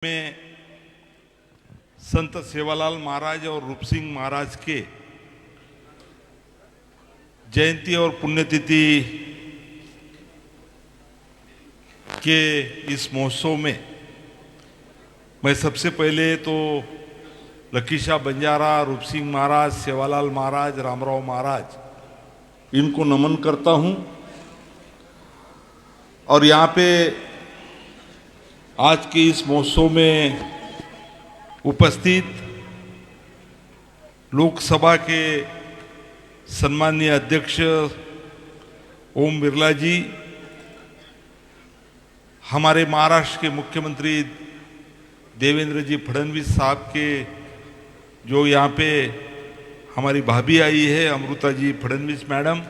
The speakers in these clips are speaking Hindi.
में संत सेवालाल महाराज और रूप सिंह महाराज के जयंती और पुण्यतिथि के इस महोत्सव में मैं सबसे पहले तो लखीशाह बंजारा, रूप सिंह महाराज, सेवालाल महाराज, रामराव महाराज इनको नमन करता हूं। और यहाँ पे आज के इस महोत्सव में उपस्थित लोकसभा के सम्माननीय अध्यक्ष ओम बिरला जी, हमारे महाराष्ट्र के मुख्यमंत्री देवेंद्र जी फडणवीस साहब के जो यहाँ पे हमारी भाभी आई है अमृता जी फडणवीस मैडम,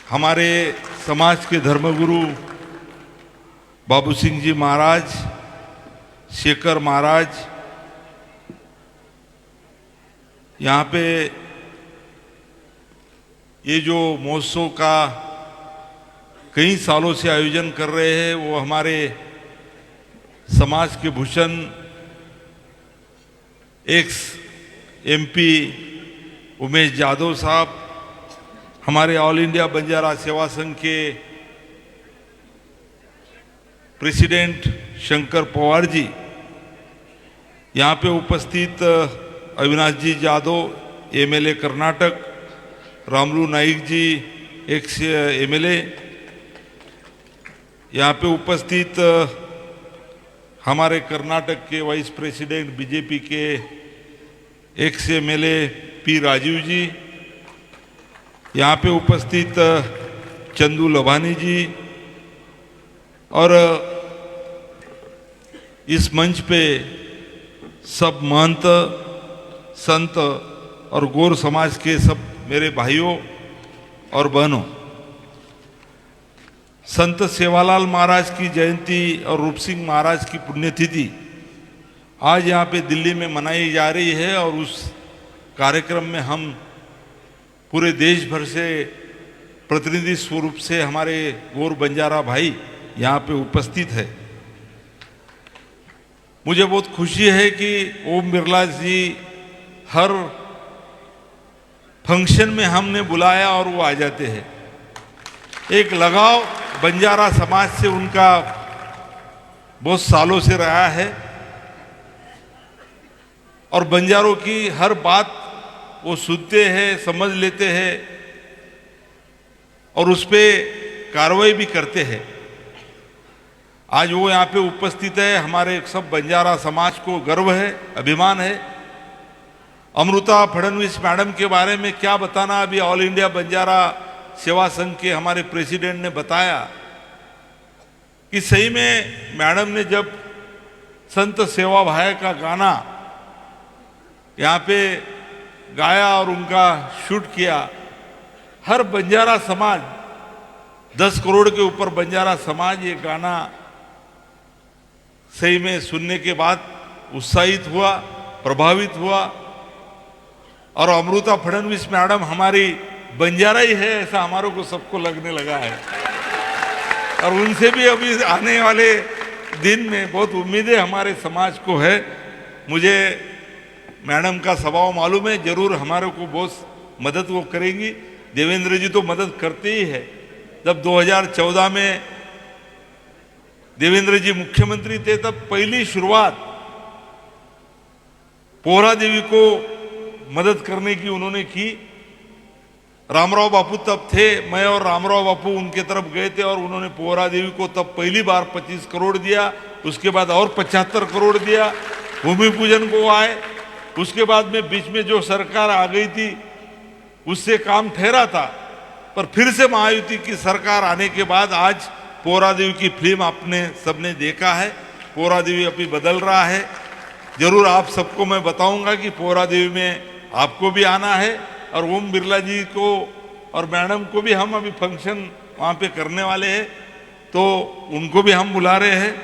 हमारे समाज के धर्मगुरु बाबू सिंह जी महाराज, शेखर महाराज, यहाँ पे ये जो महोत्सव का कई सालों से आयोजन कर रहे हैं वो हमारे समाज के भूषण एक्स एमपी उमेश यादव साहब, हमारे ऑल इंडिया बंजारा सेवा संघ के प्रेसिडेंट शंकर पवार जी, यहाँ पे उपस्थित अविनाश जी यादव एमएलए कर्नाटक, रामलू नाइक जी एक्स एमएलए, यहाँ पे उपस्थित हमारे कर्नाटक के वाइस प्रेसिडेंट बीजेपी के एक्स एमएलए पी राजीव जी, यहाँ पे उपस्थित चंदू लभानी जी, और इस मंच पे सब महंत, संत और गौर समाज के सब मेरे भाइयों और बहनों, संत सेवालाल महाराज की जयंती और रूप सिंह महाराज की पुण्यतिथि आज यहाँ पे दिल्ली में मनाई जा रही है। और उस कार्यक्रम में हम पूरे देश भर से प्रतिनिधि स्वरूप से हमारे गौर बंजारा भाई यहाँ पे उपस्थित है। मुझे बहुत खुशी है कि ओम बिरला जी हर फंक्शन में हमने बुलाया और वो आ जाते हैं। एक लगाव बंजारा समाज से उनका बहुत सालों से रहा है और बंजारों की हर बात वो सुनते हैं, समझ लेते हैं और उस पे कार्रवाई भी करते हैं। आज वो यहाँ पे उपस्थित है, हमारे सब बंजारा समाज को गर्व है, अभिमान है। अमृता फडणवीस मैडम के बारे में क्या बताना, अभी ऑल इंडिया बंजारा सेवा संघ के हमारे प्रेसिडेंट ने बताया कि सही में मैडम ने जब संत सेवा भाई का गाना यहाँ पे गाया और उनका शूट किया, हर बंजारा समाज 10 करोड़ के ऊपर बंजारा समाज ये गाना सही में सुनने के बाद उत्साहित हुआ, प्रभावित हुआ। और अमृता फडणवीस मैडम हमारी बंजारा ही है ऐसा हमारों को सबको लगने लगा है और उनसे भी अभी आने वाले दिन में बहुत उम्मीदें हमारे समाज को है। मुझे मैडम का स्वभाव मालूम है, जरूर हमारे को बहुत मदद वो करेंगी। देवेंद्र जी तो मदद करते ही है। जब 2014 में देवेंद्र जी मुख्यमंत्री थे तब पहली शुरुआत पोहरा देवी को मदद करने की उन्होंने की। रामराव बापू तब थे, मैं और रामराव बापू उनके तरफ गए थे और उन्होंने पोहरा देवी को तब पहली बार 25 करोड़ दिया, उसके बाद और 75 करोड़ दिया, भूमि पूजन को आए। उसके बाद में बीच में जो सरकार आ गई थी उससे काम ठहरा था, पर फिर से महायुति की सरकार आने के बाद आज पोहरा देवी की फिल्म आपने सबने देखा है। पोहरा देवी अभी बदल रहा है। जरूर आप सबको मैं बताऊंगा कि पोहरा देवी में आपको भी आना है और ओम बिरला जी को और मैडम को भी हम अभी फंक्शन वहाँ पे करने वाले हैं, तो उनको भी हम बुला रहे हैं।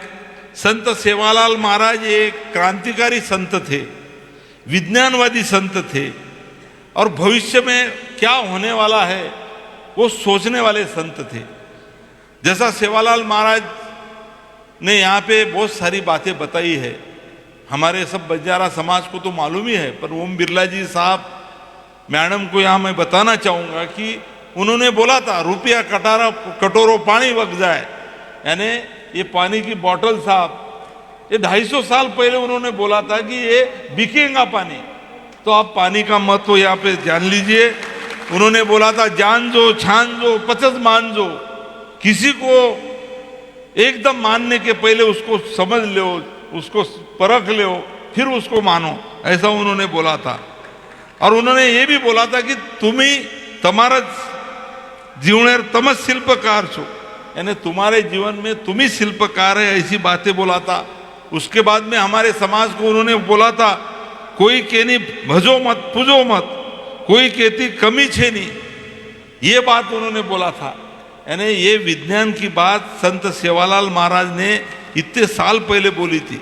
संत सेवालाल महाराज एक क्रांतिकारी संत थे, विज्ञानवादी संत थे और भविष्य में क्या होने वाला है वो सोचने वाले संत थे। जैसा सेवालाल महाराज ने यहाँ पे बहुत सारी बातें बताई है। हमारे सब बंजारा समाज को तो मालूम ही है, पर ओम बिरला जी साहब मैडम को यहाँ मैं बताना चाहूँगा कि उन्होंने बोला था रुपया कटोरो पानी वग जाए, यानी ये पानी की बोतल साहब, ये 250 साल पहले उन्होंने बोला था कि ये बिकेगा पानी। तो आप पानी का महत्व यहाँ पे जान लीजिए। उन्होंने बोला था जान जो छान जो पचस मान जो, किसी को एकदम मानने के पहले उसको समझ लो, उसको परख लो, फिर उसको मानो, ऐसा उन्होंने बोला था। और उन्होंने ये भी बोला था कि तुम्ही तमारा जीवनेर तम शिल्पकार छो, यानी तुम्हारे जीवन में तुम ही शिल्पकार है, ऐसी बातें बोला था। उसके बाद में हमारे समाज को उन्होंने बोला था कोई कहनी भजो मत पूजो मत, कोई कहती कमी छे नहीं, ये बात उन्होंने बोला था। यानी ये विज्ञान की बात संत सेवालाल महाराज ने इतने साल पहले बोली थी।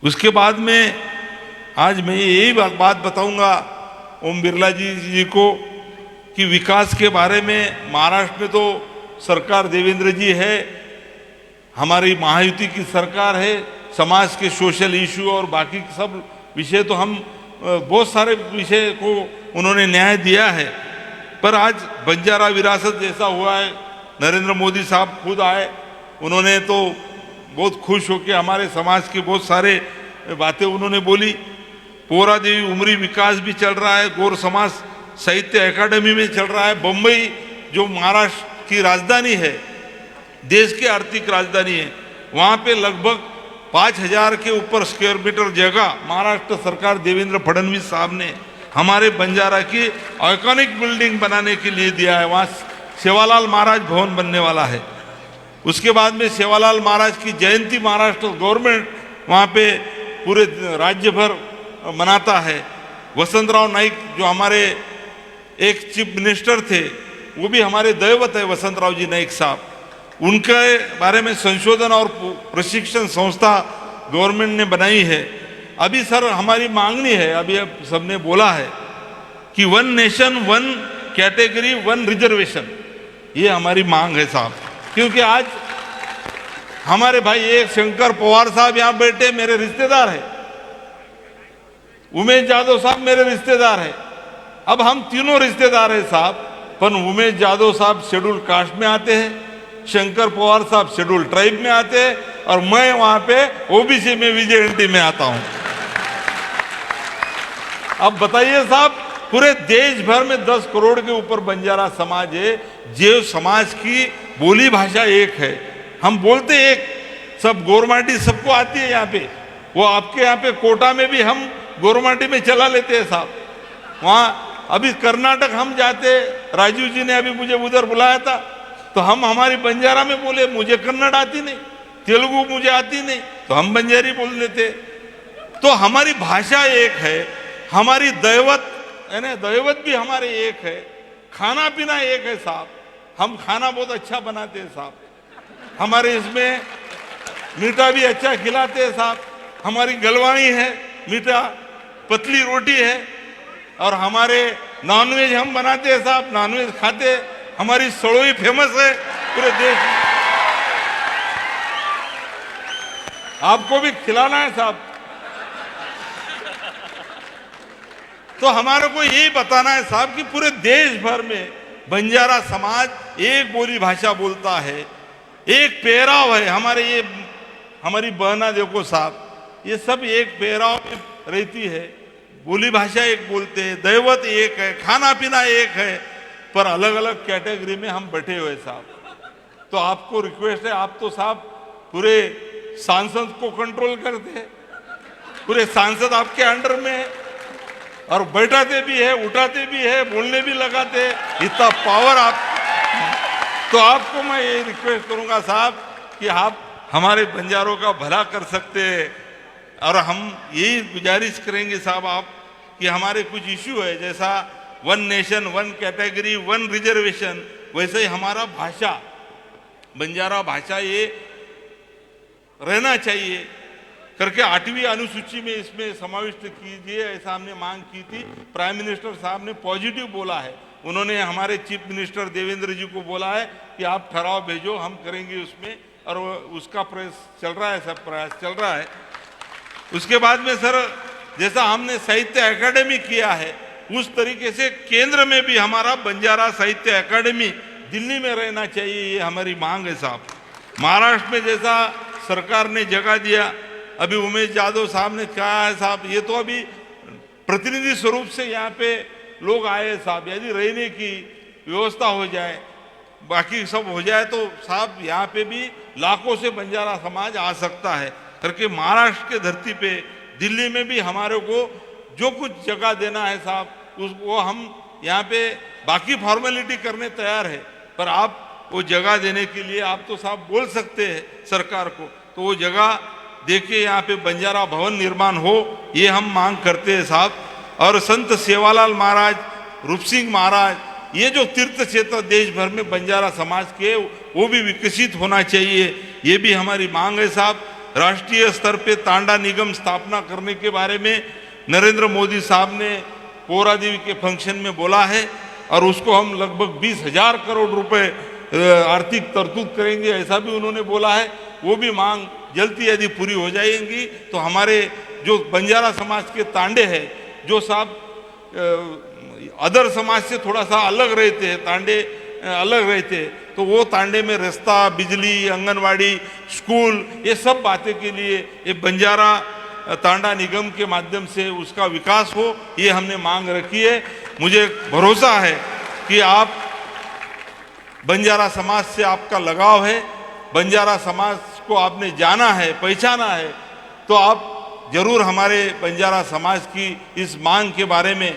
उसके बाद में आज मैं यही बात बताऊंगा ओम बिरला जी को कि विकास के बारे में महाराष्ट्र में तो सरकार देवेंद्र जी है, हमारी महायुति की सरकार है, समाज के सोशल इशू और बाकी सब विषय तो हम बहुत सारे विषय को उन्होंने न्याय दिया है। पर आज बंजारा विरासत जैसा हुआ है, नरेंद्र मोदी साहब खुद आए, उन्होंने तो बहुत खुश होकर हमारे समाज की बहुत सारे बातें उन्होंने बोली। पोरा देवी उमरी विकास भी चल रहा है, गौर समाज साहित्य अकादमी में चल रहा है। बम्बई जो महाराष्ट्र की राजधानी है, देश की आर्थिक राजधानी है, वहाँ पे लगभग 5000 के ऊपर स्क्वायर मीटर जगह महाराष्ट्र सरकार देवेंद्र फडणवीस साहब ने हमारे बंजारा की आइकॉनिक बिल्डिंग बनाने के लिए दिया है। वहाँ सेवालाल महाराज भवन बनने वाला है। उसके बाद में सेवालाल महाराज की जयंती महाराष्ट्र गवर्नमेंट वहाँ पे पूरे राज्य भर मनाता है। वसंतराव नाइक जो हमारे एक चीफ मिनिस्टर थे, वो भी हमारे दैवत है वसंतराव जी नाइक साहब, उनके बारे में संशोधन और प्रशिक्षण संस्था गवर्नमेंट ने बनाई है। अभी सर हमारी मांगनी है, अभी अब सबने बोला है कि 1 नेशन 1 कैटेगरी 1 रिजर्वेशन, ये हमारी मांग है साहब। क्योंकि आज हमारे भाई एक शंकर पवार साहब यहाँ बैठे, मेरे रिश्तेदार है, उमेश जाधव साहब मेरे रिश्तेदार है। अब हम तीनों रिश्तेदार हैं साहब, पर उमेश जाधव साहब शेड्यूल कास्ट में आते हैं, शंकर पवार साहब शेड्यूल ट्राइब में आते हैं, और मैं वहां पे ओबीसी में विजेएनटी में आता हूं। अब बताइए साहब, पूरे देश भर में 10 करोड़ के ऊपर बंजारा समाज है, जो समाज की बोली भाषा एक है, हम बोलते एक, सब गोरमाटी सबको आती है यहाँ पे। वो आपके यहाँ पे कोटा में भी हम गोरमाटी में चला लेते हैं साहब। वहाँ अभी कर्नाटक हम जाते, राजीव जी ने अभी मुझे उधर बुलाया था, तो हम हमारी बंजारा में बोले, मुझे कन्नड़ आती नहीं, तेलुगु मुझे आती नहीं, तो हम बंजारी बोल लेते। तो हमारी भाषा एक है, हमारी दैवत यानी दैवत भी हमारे एक है, खाना पीना एक है साहब। हम खाना बहुत अच्छा बनाते हैं साहब, हमारे इसमें मीठा भी अच्छा खिलाते हैं साहब। हमारी गलवाणी है, मीठा पतली रोटी है, और हमारे नॉनवेज हम बनाते हैं साहब, नॉनवेज खाते हैं। हमारी सड़ोई फेमस है पूरे देश में, आपको भी खिलाना है साहब। तो हमारे को यही बताना है साहब कि पूरे देश भर में बंजारा समाज एक बोली भाषा बोलता है, एक पहराव है। हमारे ये हमारी बहना देखो साहब, ये सब एक पहराव में रहती है, बोली भाषा एक बोलते हैं, दैवत एक है, खाना पीना एक है, पर अलग अलग कैटेगरी में हम बैठे हुए साहब। तो आपको रिक्वेस्ट है, आप तो साहब पूरे सांसद को कंट्रोल करते हैं, पूरे सांसद आपके अंडर में है, और बैठाते भी है, उठाते भी है, बोलने भी लगाते हैं, इतना पावर आप। तो आपको मैं ये रिक्वेस्ट करूंगा साहब कि आप हमारे बंजारों का भला कर सकते हैं, और हम यही गुजारिश करेंगे साहब आप कि हमारे कुछ इश्यू है, जैसा 1 नेशन 1 कैटेगरी 1 रिजर्वेशन, वैसे ही हमारा भाषा बंजारा भाषा ये रहना चाहिए करके 8वीं अनुसूची में इसमें समाविष्ट कीजिए, ऐसा हमने मांग की थी। प्राइम मिनिस्टर साहब ने पॉजिटिव बोला है, उन्होंने हमारे चीफ मिनिस्टर देवेंद्र जी को बोला है कि आप ठहराव भेजो, हम करेंगे उसमें और उसका प्रयास चल रहा है, सब प्रयास चल रहा है। उसके बाद में सर, जैसा हमने साहित्य एकेडमी किया है उस तरीके से केंद्र में भी हमारा बंजारा साहित्य एकेडमी दिल्ली में रहना चाहिए, ये हमारी मांग है साहब। महाराष्ट्र में जैसा सरकार ने जगह दिया, अभी उमेश यादव साहब ने कहा है साहब, ये तो अभी प्रतिनिधि स्वरूप से यहाँ पे लोग आए साहब, यदि रहने की व्यवस्था हो जाए, बाकी सब हो जाए तो साहब यहाँ पे भी लाखों से बंजारा समाज आ सकता है करके महाराष्ट्र के धरती पे दिल्ली में भी हमारे को जो कुछ जगह देना है साहब, उसको हम यहाँ पे बाकी फॉर्मेलिटी करने तैयार है, पर आप वो जगह देने के लिए आप तो साहब बोल सकते हैं सरकार को, तो वो जगह देके यहाँ पे बंजारा भवन निर्माण हो, ये हम मांग करते हैं साहब। और संत सेवालाल महाराज, रूप सिंह महाराज, ये जो तीर्थ क्षेत्र देश भर में बंजारा समाज के वो भी विकसित होना चाहिए, ये भी हमारी मांग है साहब। राष्ट्रीय स्तर पे तांडा निगम स्थापना करने के बारे में नरेंद्र मोदी साहब ने पोहरा देवी के फंक्शन में बोला है और उसको हम लगभग 20,000 करोड़ रुपए आर्थिक तरतूद करेंगे, ऐसा भी उन्होंने बोला है। वो भी मांग जल्दी यदि पूरी हो जाएंगी तो हमारे जो बंजारा समाज के तांडे हैं, जो साहब अदर समाज से थोड़ा सा अलग रहते हैं, तांडे अलग रहते हैं, तो वो तांडे में रास्ता, बिजली, आंगनवाड़ी, स्कूल, ये सब बातें के लिए ये बंजारा तांडा निगम के माध्यम से उसका विकास हो, ये हमने मांग रखी है। मुझे भरोसा है कि आप बंजारा समाज से आपका लगाव है, बंजारा समाज को आपने जाना है, पहचाना है, तो आप जरूर हमारे बंजारा समाज की इस मांग के बारे में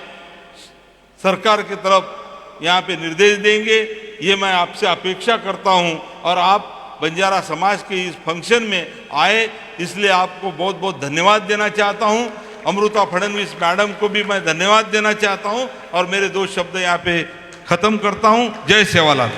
सरकार की तरफ यहाँ पे निर्देश देंगे, ये मैं आपसे अपेक्षा करता हूँ। और आप बंजारा समाज के इस फंक्शन में आए, इसलिए आपको बहुत बहुत धन्यवाद देना चाहता हूँ। अमृता फडणवीस मैडम को भी मैं धन्यवाद देना चाहता हूँ और मेरे 2 शब्द यहाँ पे खत्म करता हूँ। जय सेवालाल।